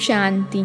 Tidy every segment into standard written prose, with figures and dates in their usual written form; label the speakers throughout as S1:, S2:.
S1: शांति।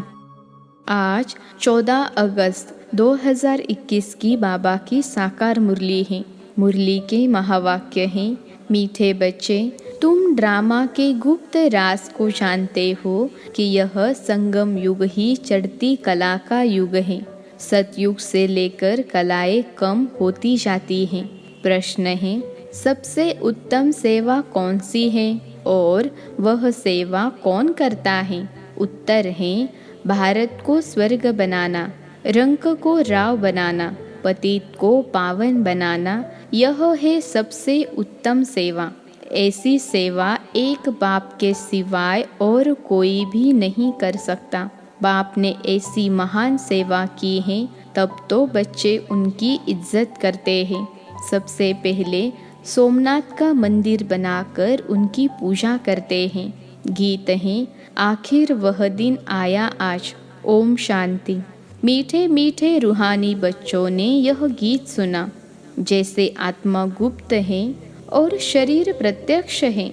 S1: आज 14 अगस्त 2021 की बाबा की साकार मुरली है। मुरली के महावाक्य हैं, मीठे बच्चे, तुम ड्रामा के गुप्त राज को जानते हो कि यह संगम युग ही चढ़ती कला का युग है। सतयुग से लेकर कलाएं कम होती जाती हैं। प्रश्न है, सबसे उत्तम सेवा कौन सी है और वह सेवा कौन करता है? उत्तर है, भारत को स्वर्ग बनाना, रंक को राव बनाना, पतित को पावन बनाना, यह है सबसे उत्तम सेवा। ऐसी सेवा एक बाप के सिवाय और कोई भी नहीं कर सकता। बाप ने ऐसी महान सेवा की है, तब तो बच्चे उनकी इज्जत करते हैं। सबसे पहले सोमनाथ का मंदिर बनाकर उनकी पूजा करते हैं। गीत हैं, आखिर वह दिन आया आज। ओम शांति। मीठे मीठे रूहानी बच्चों ने यह गीत सुना। जैसे आत्मा गुप्त है और शरीर प्रत्यक्ष है।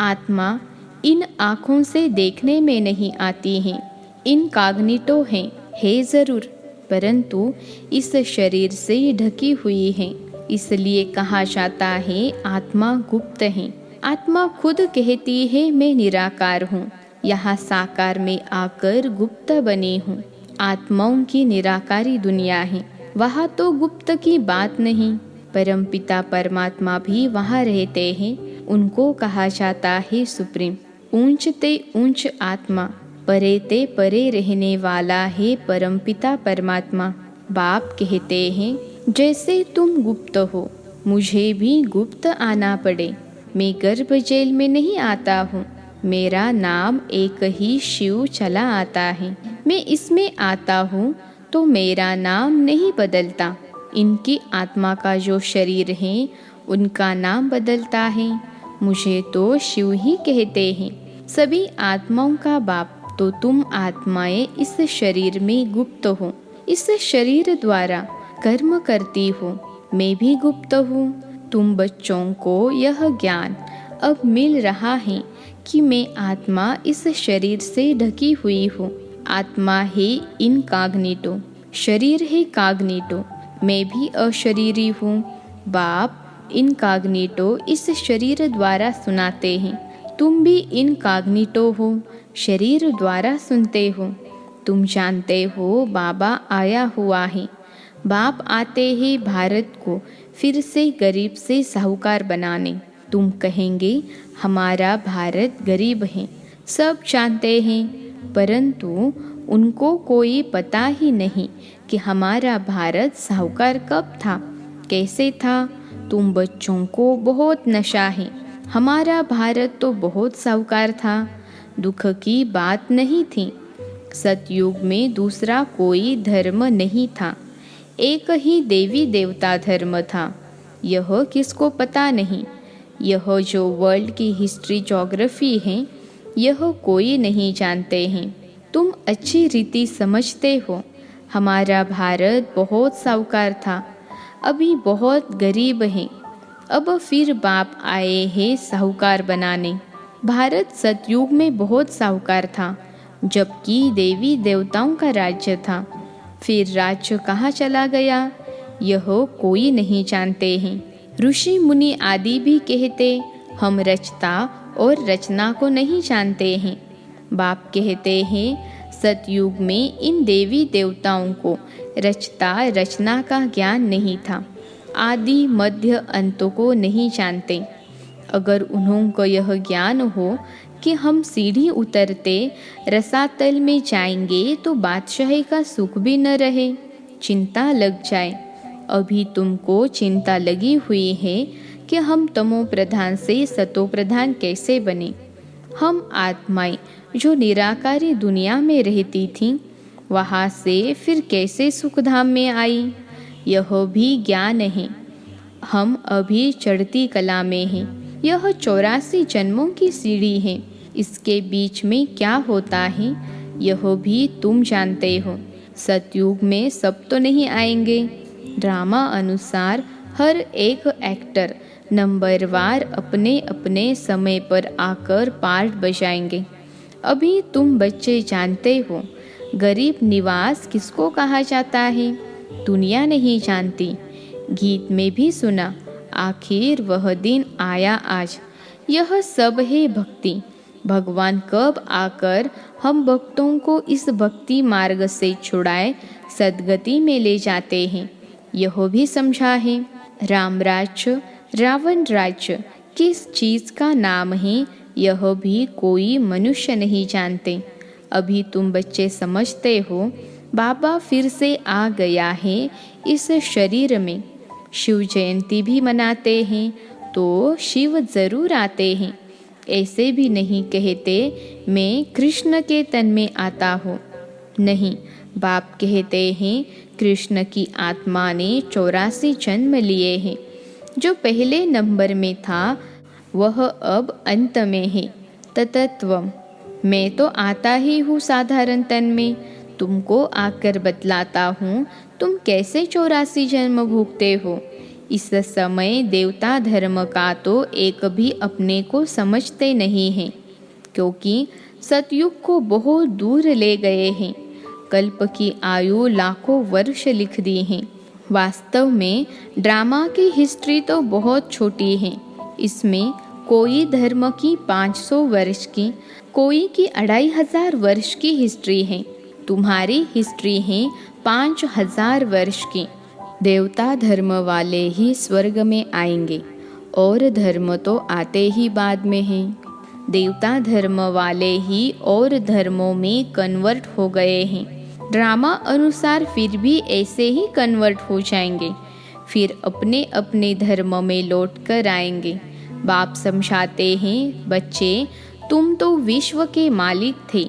S1: आत्मा इन आँखों से देखने में नहीं आती है, इनकॉग्निटो है ज़रूर, परंतु इस शरीर से ढकी हुई है। इसलिए कहा जाता है आत्मा गुप्त है। आत्मा खुद कहती है मैं निराकार हूँ, यहाँ साकार में आकर गुप्त बनी हूँ। आत्माओं की निराकारी दुनिया है, वहाँ तो गुप्त की बात नहीं। परमपिता परमात्मा भी वहाँ रहते हैं, उनको कहा जाता है सुप्रीम। ऊंच ते ऊंच आत्मा, परे ते परे रहने वाला है परमपिता परमात्मा। बाप कहते हैं जैसे तुम गुप्त हो, मुझे भी गुप्त आना पड़े। मैं गर्भ जेल में नहीं आता हूँ, मेरा नाम एक ही शिव चला आता है। मैं इसमें आता हूँ तो मेरा नाम नहीं बदलता। इनकी आत्मा का जो शरीर है उनका नाम बदलता है। मुझे तो शिव ही कहते हैं। सभी आत्माओं का बाप तो तुम आत्माएं इस शरीर में गुप्त हो, इस शरीर द्वारा कर्म करती हो। मैं भी गुप्त हूँ। तुम बच्चों को यह ज्ञान अब मिल रहा है कि मैं आत्मा इस शरीर से ढकी हुई हूँ। आत्मा है इनकॉग्निटो, शरीर है कॉग्निटो। मैं भी अशरीरी हूँ। बाप इनकॉग्निटो इस शरीर द्वारा सुनाते हैं। तुम भी इनकॉग्निटो हो, शरीर द्वारा सुनते हो। तुम जानते हो बाबा आया हुआ है। बाप आते हैं भारत को फिर से गरीब से साहूकार बनाने। तुम कहेंगे हमारा भारत गरीब है, सब जानते हैं, परंतु उनको कोई पता ही नहीं कि हमारा भारत साहूकार कब था, कैसे था। तुम बच्चों को बहुत नशा है। हमारा भारत तो बहुत साहूकार था, दुख की बात नहीं थी। सतयुग में दूसरा कोई धर्म नहीं था, एक ही देवी देवता धर्म था। यह किसको पता नहीं। यह जो वर्ल्ड की हिस्ट्री ज्योग्राफी है, यह कोई नहीं जानते हैं। तुम अच्छी रीति समझते हो। हमारा भारत बहुत साहूकार था, अभी बहुत गरीब है। अब फिर बाप आए हैं साहूकार बनाने। भारत सतयुग में बहुत साहूकार था, जबकि देवी देवताओं का राज्य था। फिर राज्य कहाँ चला गया, यह कोई नहीं जानते हैं। ऋषि मुनि आदि भी कहते हम रचता और रचना को नहीं जानते हैं। बाप कहते हैं सतयुग में इन देवी देवताओं को रचता रचना का ज्ञान नहीं था। आदि मध्य अंतों को नहीं जानते। अगर उन्हों को यह ज्ञान हो कि हम सीढ़ी उतरते रसातल में जाएंगे तो बादशाही का सुख भी न रहे, चिंता लग जाए। अभी तुमको चिंता लगी हुई है कि हम तमो प्रधान से सतो प्रधान कैसे बने। हम आत्माएं जो निराकारी दुनिया में रहती थीं, वहाँ से फिर कैसे सुखधाम में आई, यह भी ज्ञान है। हम अभी चढ़ती कला में हैं। यह 84 जन्मों की सीढ़ी है। इसके बीच में क्या होता है, यह भी तुम जानते हो। सतयुग में सब तो नहीं आएंगे। ड्रामा अनुसार हर एक एक्टर नंबरवार अपने अपने समय पर आकर पार्ट बजाएंगे। अभी तुम बच्चे जानते हो गरीब निवास किसको कहा जाता है, दुनिया नहीं जानती। गीत में भी सुना, आखिर वह दिन आया आज। यह सब है भक्ति। भगवान कब आकर हम भक्तों को इस भक्ति मार्ग से छुड़ाए सद्गति में ले जाते हैं, यह भी समझा है। राम राज्य रावण राज्य किस चीज़ का नाम है, यह भी कोई मनुष्य नहीं जानते। अभी तुम बच्चे समझते हो बाबा फिर से आ गया है इस शरीर में। शिव जयंती भी मनाते हैं तो शिव जरूर आते हैं। ऐसे भी नहीं कहते मैं कृष्ण के तन में आता हूँ। नहीं, बाप कहते हैं कृष्ण की आत्मा ने 84 जन्म लिए हैं। जो पहले नंबर में था वह अब अंत में है। ततत्वम, मैं तो आता ही हूँ साधारण तन में, तुमको आकर बतलाता हूँ तुम कैसे 84 जन्म भोगते हो। इस समय देवता धर्म का तो एक भी अपने को समझते नहीं हैं, क्योंकि सतयुग को बहुत दूर ले गए हैं। कल्प की आयु लाखों वर्ष लिख दी हैं। वास्तव में ड्रामा की हिस्ट्री तो बहुत छोटी है। इसमें कोई धर्म की 500 वर्ष की, कोई की 2500 वर्ष की हिस्ट्री है। तुम्हारी हिस्ट्री है 5000 वर्ष की। देवता धर्म वाले ही स्वर्ग में आएंगे और धर्म तो आते ही बाद में हैं। देवता धर्म वाले ही और धर्मों में कन्वर्ट हो गए हैं। ड्रामा अनुसार फिर भी ऐसे ही कन्वर्ट हो जाएंगे, फिर अपने अपने धर्म में लौट कर आएंगे। बाप समझाते हैं बच्चे, तुम तो विश्व के मालिक थे,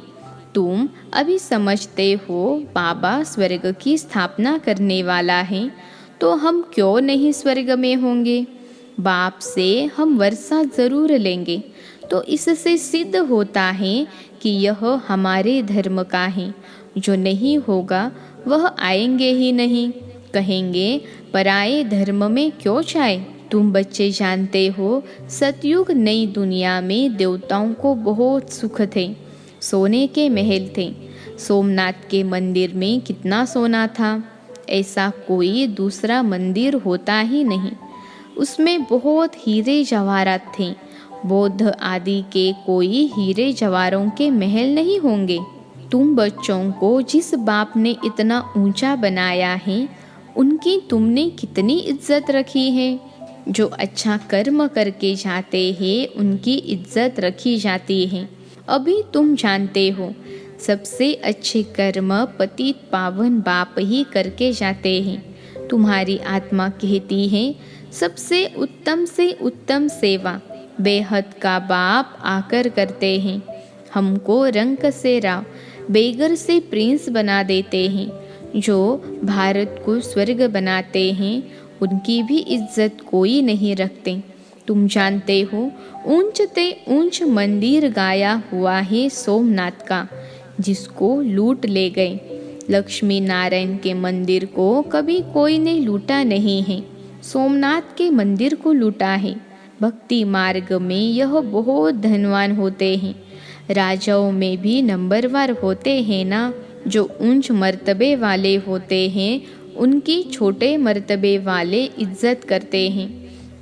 S1: तुम अभी समझते हो बाबा स्वर्ग की स्थापना करने वाला है, तो हम क्यों नहीं स्वर्ग में होंगे। बाप से हम वर्षा जरूर लेंगे, तो इससे सिद्ध होता है कि यह हमारे धर्म का है। जो नहीं होगा वह आएंगे ही नहीं, कहेंगे पराए धर्म में क्यों जाए। तुम बच्चे जानते हो सतयुग नई दुनिया में देवताओं को बहुत सुख थे, सोने के महल थे। सोमनाथ के मंदिर में कितना सोना था, ऐसा कोई दूसरा मंदिर होता ही नहीं। उसमें बहुत हीरे जवाहरात थे। बौद्ध आदि के कोई हीरे जवाहरों के महल नहीं होंगे। तुम बच्चों को जिस बाप ने इतना ऊंचा बनाया है, उनकी तुमने कितनी इज्जत रखी है। जो अच्छा कर्म करके जाते हैं उनकी इज्जत रखी जाती है। अभी तुम जानते हो सबसे अच्छे कर्म पतित पावन बाप ही करके जाते हैं। तुम्हारी आत्मा कहती है सबसे उत्तम से उत्तम सेवा बेहद का बाप आकर करते हैं। हमको रंक से राव, बेगर से प्रिंस बना देते हैं। जो भारत को स्वर्ग बनाते हैं उनकी भी इज्जत कोई नहीं रखते। तुम जानते हो ऊंच ते ऊंच मंदिर गाया हुआ है सोमनाथ का, जिसको लूट ले गए। लक्ष्मी नारायण के मंदिर को कभी कोई ने लूटा नहीं है, सोमनाथ के मंदिर को लूटा है। भक्ति मार्ग में यह बहुत धनवान होते हैं। राजाओं में भी नंबरवार होते हैं ना। जो ऊंच मर्तबे वाले होते हैं उनकी छोटे मर्तबे वाले इज्जत करते हैं।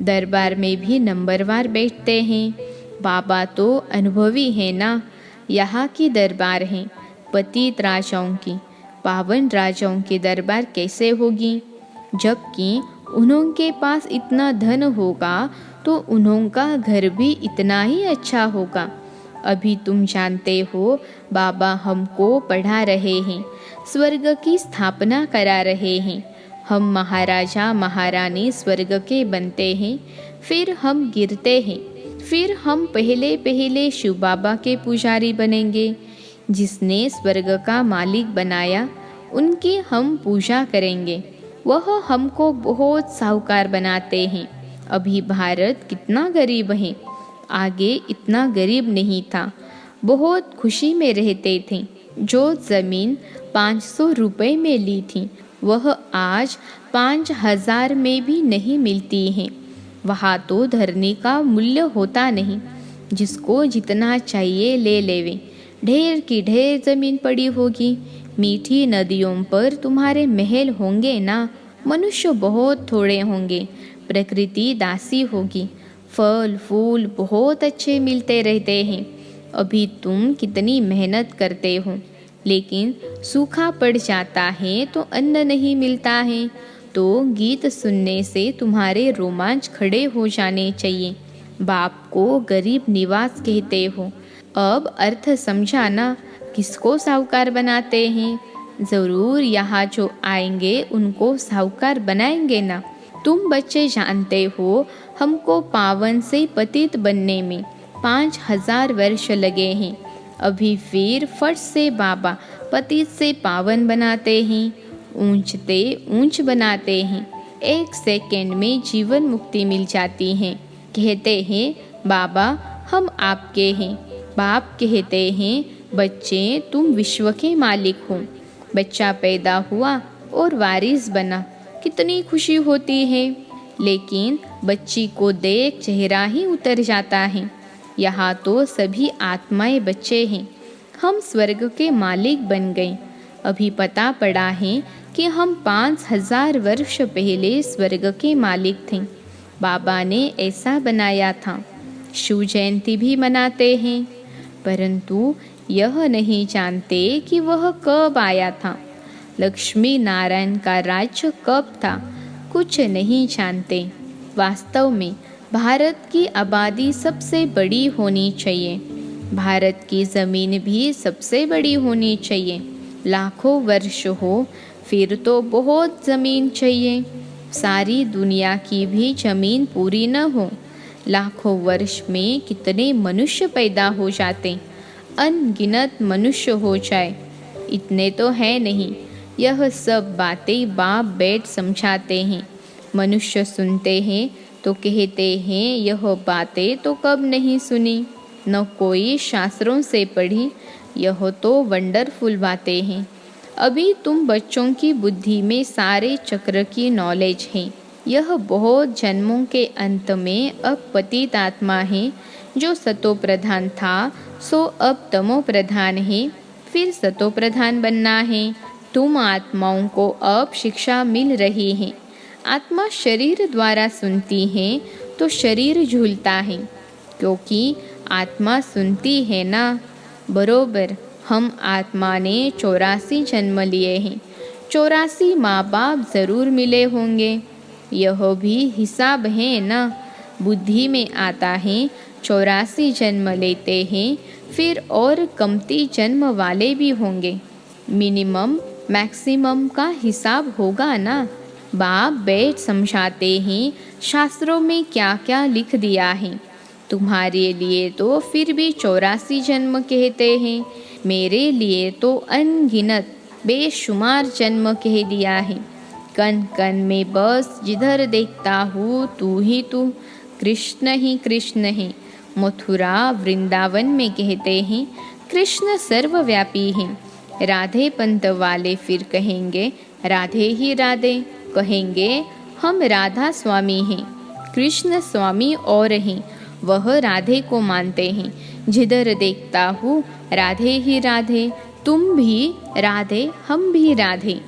S1: दरबार में भी नंबरवार बैठते हैं। बाबा तो अनुभवी है ना। यहाँ की दरबार हैं पतित राजाओं की, पावन राजाओं की दरबार कैसे होगी। जबकि उन्होंने पास इतना धन होगा तो उन्होंने घर भी इतना ही अच्छा होगा। अभी तुम जानते हो बाबा हमको पढ़ा रहे हैं, स्वर्ग की स्थापना करा रहे हैं। हम महाराजा महारानी स्वर्ग के बनते हैं, फिर हम गिरते हैं, फिर हम पहले पहले शिव बाबा के पुजारी बनेंगे। जिसने स्वर्ग का मालिक बनाया उनकी हम पूजा करेंगे। वह हमको बहुत साहूकार बनाते हैं। अभी भारत कितना गरीब है, आगे इतना गरीब नहीं था, बहुत खुशी में रहते थे। जो ज़मीन 500 रुपए में ली थी वह आज 5000 में भी नहीं मिलती है। वहाँ तो धरने का मूल्य होता नहीं, जिसको जितना चाहिए ले लेवे। ढेर की ढेर जमीन पड़ी होगी। मीठी नदियों पर तुम्हारे महल होंगे ना। मनुष्य बहुत थोड़े होंगे। प्रकृति दासी होगी। फल फूल बहुत अच्छे मिलते रहते हैं। अभी तुम कितनी मेहनत करते हो, लेकिन सूखा पड़ जाता है तो अन्न नहीं मिलता है। तो गीत सुनने से तुम्हारे रोमांच खड़े हो जाने चाहिए। बाप को गरीब निवास कहते हो। अब अर्थ समझा ना, किसको साहूकार बनाते हैं। ज़रूर यहाँ जो आएंगे उनको साहूकार बनाएंगे ना। तुम बच्चे जानते हो, हमको पावन से पतित बनने में 5000 वर्ष लगे हैं। अभी फिर फट से बाबा पतित से पावन बनाते हैं, ऊंचते ऊंच बनाते हैं। 1 सेकंड में जीवन मुक्ति मिल जाती है। कहते हैं बाबा हम आपके हैं। बाप कहते हैं बच्चे तुम विश्व के मालिक हो। बच्चा पैदा हुआ और वारिस बना, कितनी खुशी होती है। लेकिन बच्ची को देख चेहरा ही उतर जाता है। यहाँ तो सभी आत्माएं बच्चे हैं। हम स्वर्ग के मालिक बन गए। अभी पता पड़ा है कि हम 5000 वर्ष पहले स्वर्ग के मालिक थे। बाबा ने ऐसा बनाया था। शिव जयंती भी मनाते हैं, परंतु यह नहीं जानते कि वह कब आया था। लक्ष्मी नारायण का राज्य कब था, कुछ नहीं जानते। वास्तव में भारत की आबादी सबसे बड़ी होनी चाहिए। भारत की ज़मीन भी सबसे बड़ी होनी चाहिए। लाखों वर्ष हो फिर तो बहुत ज़मीन चाहिए। सारी दुनिया की भी ज़मीन पूरी न हो। लाखों वर्ष में कितने मनुष्य पैदा हो जाते, अनगिनत मनुष्य हो जाए। इतने तो है नहीं। यह सब बातें बाप बैठ समझाते हैं। मनुष्य सुनते हैं तो कहते हैं यह बातें तो कब नहीं सुनी, न कोई शास्त्रों से पढ़ी। यह तो वंडरफुल बातें हैं। अभी तुम बच्चों की बुद्धि में सारे चक्र की नॉलेज है। यह बहुत जन्मों के अंत में अब पतित आत्मा है। जो सतो प्रधान था सो अब तमो प्रधान है, फिर सतो प्रधान बनना है। तुम आत्माओं को अब शिक्षा मिल रही है। आत्मा शरीर द्वारा सुनती है तो शरीर झूलता है, क्योंकि आत्मा सुनती है ना। बरोबर हम आत्मा ने 84 जन्म लिए हैं। 84 माँ बाप जरूर मिले होंगे। यह भी हिसाब है ना। बुद्धि में आता है 84 जन्म लेते हैं, फिर और कमती जन्म वाले भी होंगे। मिनिमम मैक्सिमम का हिसाब होगा ना। बाप बैठ समझाते हैं शास्त्रों में क्या क्या लिख दिया है। तुम्हारे लिए तो फिर भी 84 जन्म कहते हैं। मेरे लिए तो अनगिनत बेशुमार जन्म कह दिया है। कण कण में बस जिधर देखता हूँ तू ही तू, कृष्ण ही कृष्ण है। मथुरा वृंदावन में कहते हैं कृष्ण सर्वव्यापी हैं। राधे पंत वाले फिर कहेंगे राधे ही राधे, कहेंगे हम राधा स्वामी हैं। कृष्ण स्वामी और हैं, वह राधे को मानते हैं। जिधर देखता हूँ राधे ही राधे, तुम भी राधे हम भी राधे।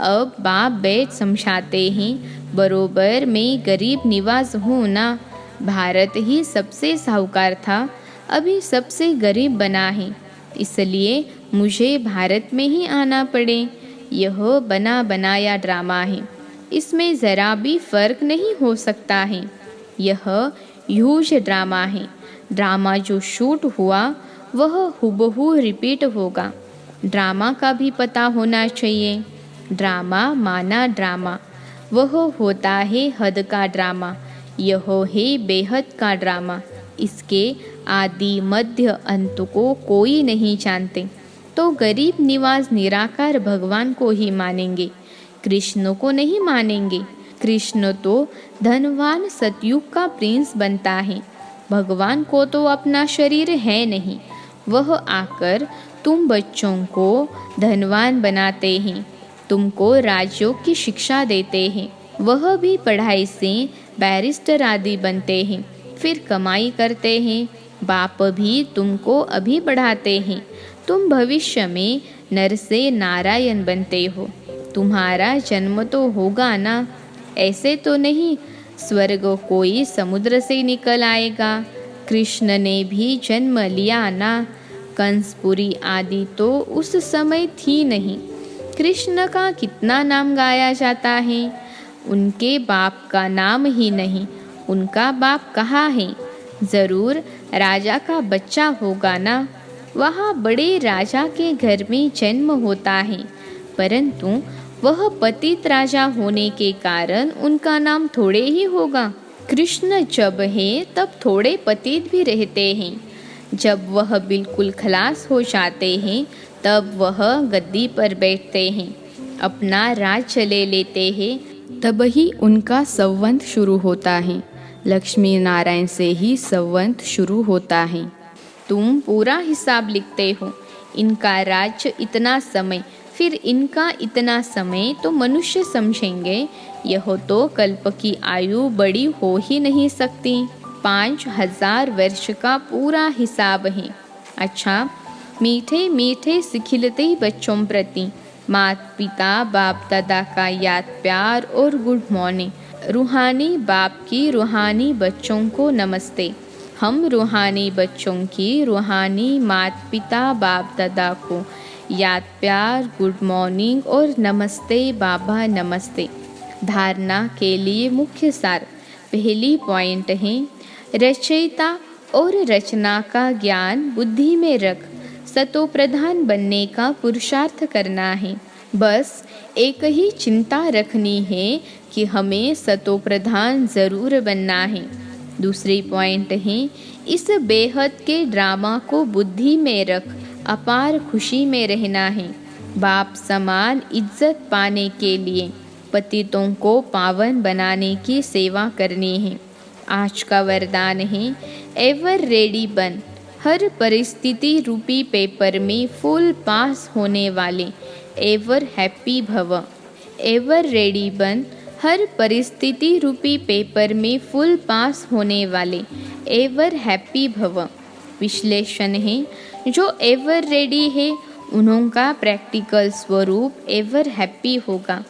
S1: अब बाप बैठ समझाते हैं बरोबर मैं गरीब निवाज हूँ ना। भारत ही सबसे साहूकार था, अभी सबसे गरीब बना है, इसलिए मुझे भारत में ही आना पड़े। यह बना बनाया ड्रामा है, इसमें ज़रा भी फर्क नहीं हो सकता है। यह ह्यूज ड्रामा है। ड्रामा जो शूट हुआ वह हुबहू रिपीट होगा। ड्रामा का भी पता होना चाहिए। ड्रामा माना ड्रामा, वह होता है हद का ड्रामा। यह है बेहद का ड्रामा। इसके आदि मध्य अंत को कोई नहीं जानते, तो गरीब निवाज निराकार भगवान को ही मानेंगे, कृष्ण को नहीं मानेंगे। कृष्ण तो धनवान सतयुग का प्रिंस बनता है। भगवान को तो अपना शरीर है नहीं। वह आकर तुम बच्चों को धनवान बनाते हैं, तुमको राजयोग की शिक्षा देते हैं। वह भी पढ़ाई से बैरिस्टर आदि बनते हैं, फिर कमाई करते हैं। बाप भी तुमको अभी बढ़ाते हैं। तुम भविष्य में नर से नारायण बनते हो। तुम्हारा जन्म तो होगा ना, ऐसे तो नहीं स्वर्ग कोई समुद्र से निकल आएगा। कृष्ण ने भी जन्म लिया ना, कंसपुरी आदि तो उस समय थी नहीं। कृष्ण का कितना नाम गाया जाता है, उनके बाप का नाम ही नहीं। उनका बाप कहाँ है? ज़रूर राजा का बच्चा होगा ना। वहाँ बड़े राजा के घर में जन्म होता है, परंतु वह पतित राजा होने के कारण उनका नाम थोड़े ही होगा। कृष्ण जब है तब थोड़े पतित भी रहते हैं। जब वह बिल्कुल खलास हो जाते हैं तब वह गद्दी पर बैठते हैं, अपना राज चले लेते हैं। तब ही उनका संवत शुरू होता है। लक्ष्मी नारायण से ही संवत शुरू होता है। तुम पूरा हिसाब लिखते हो। इनका राज्य इतना समय, फिर इनका इतना समय, तो मनुष्य समझेंगे यह तो कल्प की आयु बड़ी हो ही नहीं सकती। 5000 वर्ष का पूरा हिसाब है। अच्छा, मीठे मीठे सिखिलते बच्चों प्रति माता पिता बाप दादा का याद प्यार और गुड मॉर्निंग। रूहानी बाप की रूहानी बच्चों को नमस्ते। हम रूहानी बच्चों की रूहानी माता पिता बाप दादा को याद प्यार गुड मॉर्निंग और नमस्ते बाबा नमस्ते। धारणा के लिए मुख्य सार। पहली पॉइंट है, रचयिता और रचना का ज्ञान बुद्धि में रख सतो प्रधान बनने का पुरुषार्थ करना है। बस एक ही चिंता रखनी है कि हमें सतो प्रधान ज़रूर बनना है। दूसरी पॉइंट है, इस बेहद के ड्रामा को बुद्धि में रख अपार खुशी में रहना है। बाप समान इज्जत पाने के लिए पतितों को पावन बनाने की सेवा करनी है। आज का वरदान है, एवर रेडी बन। हर परिस्थिति रूपी पेपर में फुल पास होने वाले एवर हैप्पी भव। एवर रेडी बन। हर परिस्थिति रूपी पेपर में फुल पास होने वाले एवर हैप्पी भव। विश्लेषण है, जो एवर रेडी है उनका प्रैक्टिकल स्वरूप एवर हैप्पी होगा।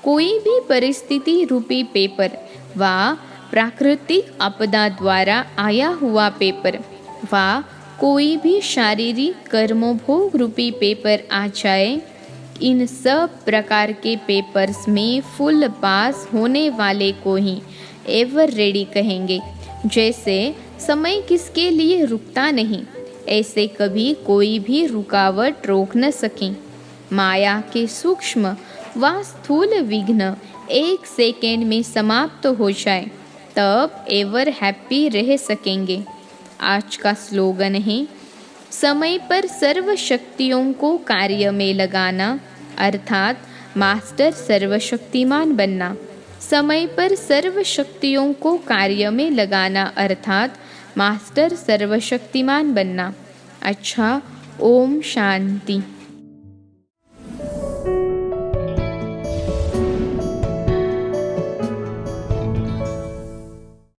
S1: कोई भी परिस्थिति रूपी पेपर व प्राकृतिक आपदा द्वारा आया हुआ पेपर व कोई भी शारीरिक कर्मभोग रूपी पेपर आ जाए, इन सब प्रकार के पेपर्स में फुल पास होने वाले को ही एवर रेडी कहेंगे। जैसे समय किसके लिए रुकता नहीं, ऐसे कभी कोई भी रुकावट रोक न सके। माया के सूक्ष्म व स्थूल विघ्न 1 सेकेंड में समाप्त हो जाए, तब एवर हैप्पी रह सकेंगे। आज का स्लोगन है, समय पर सर्व शक्तियों को कार्य में लगाना, अर्थात मास्टर सर्वशक्तिमान बनना। समय पर सर्व शक्तियों को कार्य में लगाना अर्थात मास्टर सर्वशक्तिमान बनना। अच्छा, ओम शांति।